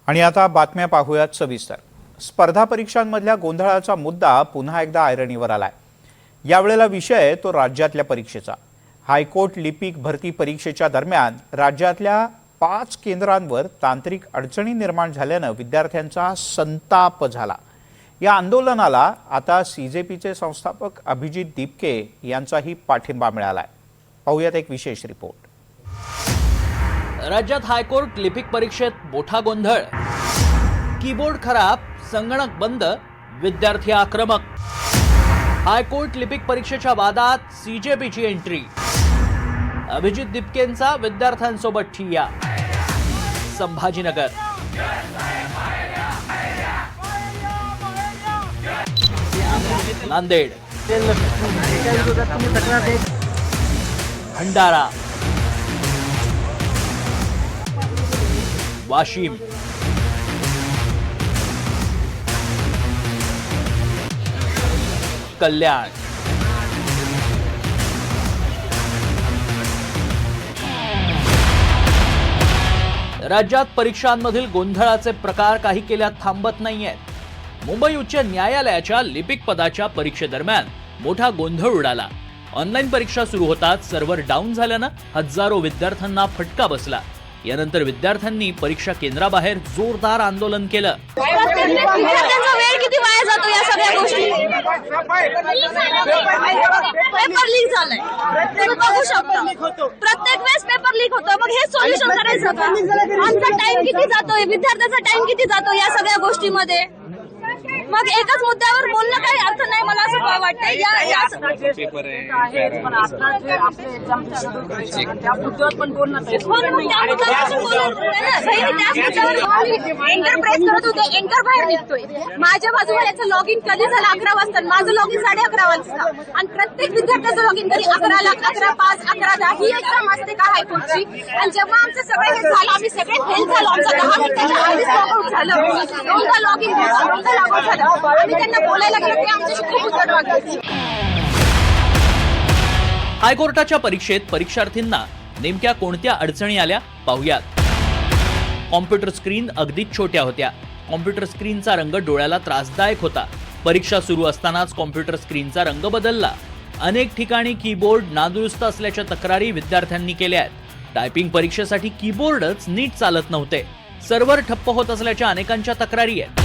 आणि आता बातम्या पाहूयात सविस्तर। स्पर्धा परीक्षांमधल्या गोंधळाचा मुद्दा पुन्हा एकदा ऐरणीवर आलाय। यावेळेला विषय तो राज्यातल्या परीक्षेचा। हायकोर्ट लिपिक भरती परीक्षेच्या दरम्यान राज्यातल्या 5 केंद्रांवर तांत्रिक अडचणी निर्माण झाल्याने विद्यार्थ्यांचा संताप झाला। या आंदोलनाला आता सीजेपीचे संस्थापक अभिजित दिपके यांचाही पाठिंबा मिळालाय। पाहूयात एक विशेष रिपोर्ट। राज्यात हायकोर्ट लिपिक परीक्षेत मोठा गोंधळ। कीबोर्ड खराब, संगणक बंद, विद्यार्थी आक्रमक। हायकोर्ट लिपिक परीक्षेच्या वादात सीजेपीची एंट्री। अभिजित दिपकेंचा विद्यार्थ्यांसोबत ठिय्या। संभाजीनगर, नांदेड, भंडारा, वाशिम, कल्याण, राज्यात परीक्षांमधील गोंधळाचे प्रकार काही केल्यात थांबत नाहीयेत। मुंबई उच्च न्यायालयाच्या लिपिक पदाच्या परीक्षेदरम्यान मोठा गोंधळ उडाला। ऑनलाईन परीक्षा सुरू होताच सर्व्हर डाऊन झाल्यानं हजारो विद्यार्थ्यांना फटका बसला। यानंतर विद्यार्थ्यांनी परीक्षा केंद्राबाहेर जोरदार आंदोलन केलं। विद्यार्थ्यांचा वेळ किती वाया जातो या सगळ्या गोष्टी। पेपर लीक झालाय, तुम्ही बघू शकता। प्रत्येक वेळेस पेपर लीक होतं, मग हे सोल्युशन करायचं का? आमचा टाइम किती जातोय, विद्यार्थ्यांचा टाइम किती जातो या सगळ्या गोष्टीमध्ये। मग एकच मुद्द्यावर बोलणं काही अर्थ नाही, मला असं वाटतंय। एंटरप्राइज करत होतो, एंटर बाहेर निघतोय। माझ्या बाजूला याचं लॉग इन कधी झालं 11 वाजता, माझं लॉग इन 11:30 वाजता। आणि प्रत्येक विद्यार्थ्याचं लॉग इन कधी 11:00, 11:05, 11:10 ही एक्झाम असते का हायकोर्टची? आणि जेव्हा आमचं सगळं हे झालं, आम्ही सगळे फेल झालो, आमचं 10 मिनिटाच्या आधीच लॉग आउट झालं, दोनदा लॉग इन झालं, दोनदा लॉग आउट झालं। आम्ही त्यांना बोलायला गेलो, ते आमच्याशी खूप उद्धट वागले। हायकोर्टाच्या परीक्षेत परीक्षार्थींना नेमक्या कोणत्या अडचणी आल्या पाहूयात। कॉम्प्युटर स्क्रीन अगदीच छोट्या होत्या। कॉम्प्युटर स्क्रीनचा रंग डोळ्याला त्रासदायक होता। परीक्षा सुरू असतानाच कॉम्प्युटर स्क्रीनचा रंग बदलला। अनेक ठिकाणी कीबोर्ड नादुरुस्त असल्याच्या तक्रारी विद्यार्थ्यांनी केल्या आहेत। टायपिंग परीक्षेसाठी कीबोर्डच नीट चालत नव्हते। सर्व्हर ठप्प होत असल्याच्या अनेकांच्या तक्रारी आहेत।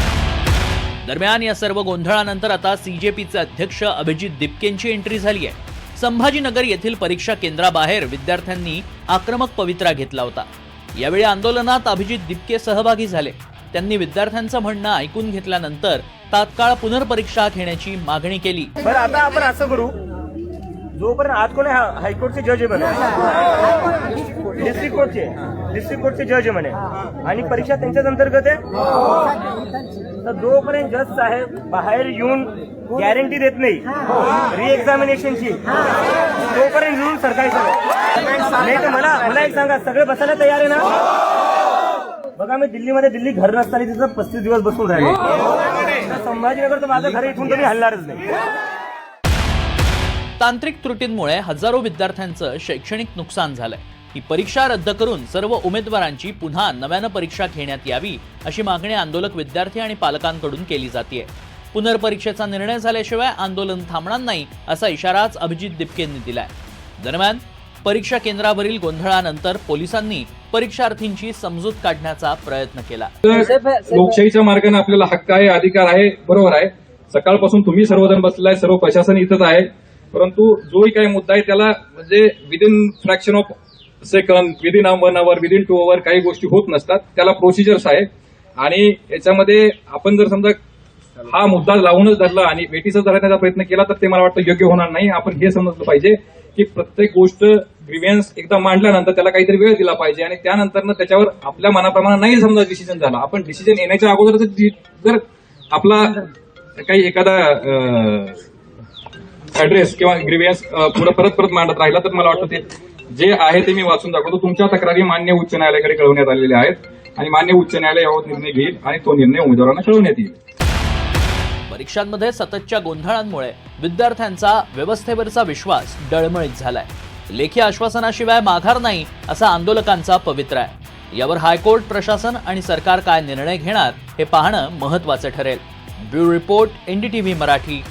दरम्यान या सर्व गोंधळानंतर आता सीजेपीचे अध्यक्ष अभिजित दिपकेंची एंट्री झाली आहे। संभाजीनगर येथील परीक्षा केंद्राबाहेर विद्यार्थ्यांनी आक्रमक पवित्रा घेतला होता। यावेळी आंदोलनात अभिजित दिपके सहभागी झाले। त्यांनी विद्यार्थ्यांचं म्हणणं ऐकून घेतल्यानंतर तात्काळ पुनर्परीक्षा घेण्याची मागणी केली। बरं, आता आपण असं करू, जोपर्यंत आज कोणी हायकोर्टचे जज आहे म्हणे, डिस्ट्रिक्ट कोर्टचे जज आहे म्हणे, आणि परीक्षा त्यांच्याच अंतर्गत आहे, तर जोपर्यंत जज साहेब बाहेर येऊन गॅरंटी देत नाही री एक्झामिनेशनची, तोपर्यंत येऊन सरकायचं नाही। तर मला एक सांगा, सगळे बसायला तयार आहे ना? बघा, मी दिल्ली घर नसताना तिथं 35 दिवस बसून राहिले। संभाजीनगर तर माझं घर इथून तुम्ही हलणारच नाही। तांत्रिक त्रुटींमुळे हजारो विद्यार्थ्यांचं शैक्षणिक नुकसान झालंय। ही परीक्षा रद्द करून सर्व उमेदवारांची पुन्हा नव्यानं परीक्षा घेण्यात यावी अशी मागणी आंदोलक विद्यार्थी आणि पालकांकडून केली जाते। पुनर्परीक्षेचा निर्णय झाल्याशिवाय आंदोलन थांबणार नाही असा इशाराच अभिजित दिपकेंनी दिलाय। दरम्यान परीक्षा केंद्रावरील गोंधळानंतर पोलिसांनी परीक्षार्थींची समजूत काढण्याचा प्रयत्न केला। लोकशाहीच्या मार्गाने आपल्याला हक्क आहे, अधिकार आहे, बरोबर आहे। सकाळपासून तुम्ही सर्वजण बसलेला आहे, सर्व प्रशासन इथंच आहे, परंतु जोही काही मुद्दा आहे त्याला म्हणजे within fraction of second, within 1 hour, within 2 hour काही गोष्टी होत नसतात। त्याला प्रोसिजर्स आहे, आणि याच्यामध्ये आपण जर समजा हा मुद्दा लावूनच धरला आणि वेटीचा धरण्याचा प्रयत्न केला तर ते मला वाटतं योग्य होणार नाही। आपण हे समजलं पाहिजे की प्रत्येक गोष्ट ग्रीव्हन्स एकदा मांडल्यानंतर त्याला काहीतरी वेळ दिला पाहिजे, आणि त्यानंतर त्याच्यावर आपल्या मनाप्रमाणे नाही समजा डिसिजन झाला, आपण डिसिजन येण्याच्या अगोदर जर आपला काही एखादा ऍड्रेस किंवा ग्रीव्हन्स पुढे परत मांडत राहिला तर मला वाटतं ते जे आहे ते मी वाचून दाखवतो। तुमच्या तक्रारी मान्य उच्च न्यायालयाकडे कळवण्यात आलेल्या आहेत, आणि मान्य उच्च न्यायालय यावर निर्णय घेईल, आणि तो निर्णय उमेदवारांना कळवण्यात येईल। परीक्षांमध्ये सततच्या गोंधळांमुळे विद्यार्थ्यांचा व्यवस्थेवरचा विश्वास डळमळीत झालाय। लेखी आश्वासनाशिवाय माघार नाही असा आंदोलकांचा पवित्रा आहे। यावर हायकोर्ट प्रशासन आणि सरकार काय निर्णय घेणार हे पाहणं महत्त्वाचं ठरेल. Bureau report, NDTV Marathi.